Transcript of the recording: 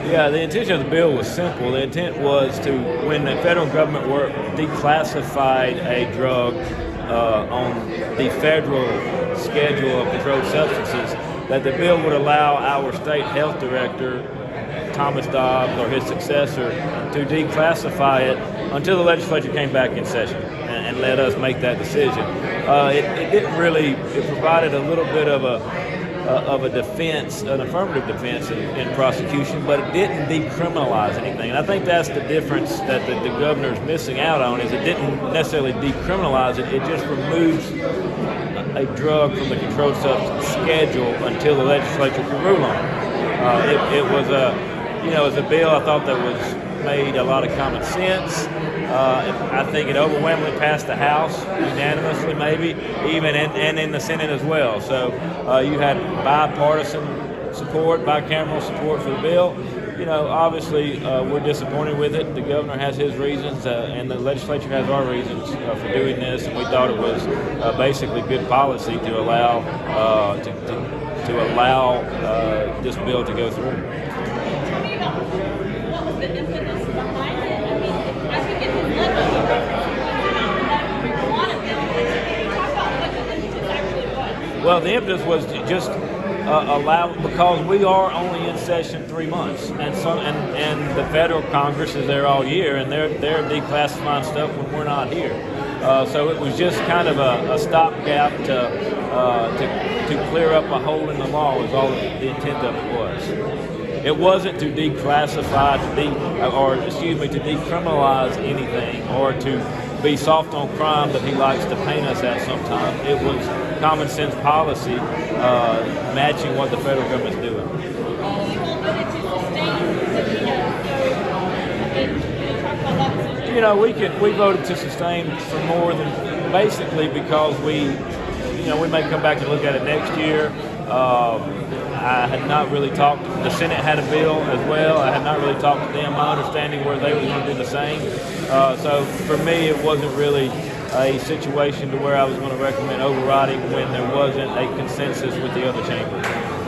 Yeah, the intention of the bill was simple. The intent was to, when the federal government declassified a drug on the federal schedule of controlled substances, that the bill would allow our state health director, Thomas Dobbs, or his successor, to declassify it until the legislature came back in session and let us make that decision. It didn't really. It provided a little bit of a defense, an affirmative defense in prosecution, but it didn't decriminalize anything. And I think that's the difference that the governor's missing out on, is it didn't necessarily decriminalize it. It just removes a drug from the controlled substance schedule until the legislature can rule on it. It was as a bill, I thought that was made a lot of common sense. I think it overwhelmingly passed the House unanimously, maybe, even and in the Senate as well. So you had bipartisan support, bicameral support for the bill. Obviously we're disappointed with it. The governor has his reasons, and the legislature has our reasons for doing this. And we thought it was basically good policy to allow this bill to go through. Well, the impetus was to just allow, because we are only in session 3 months, and the federal Congress is there all year, and they're declassifying stuff when we're not here. So it was just kind of a stopgap to clear up a hole in the law, was all the intent of it was. It wasn't to declassify, to decriminalize anything, or to be soft on crime that he likes to paint us at sometimes. It was common sense policy matching what the federal government's doing. We voted to sustain for more than, basically because we may come back and look at it next year. I had not really talked. The Senate had a bill as well. I had not really talked to them. My understanding was they were going to do the same. So for me, it wasn't really a situation to where I was going to recommend overriding when there wasn't a consensus with the other chambers.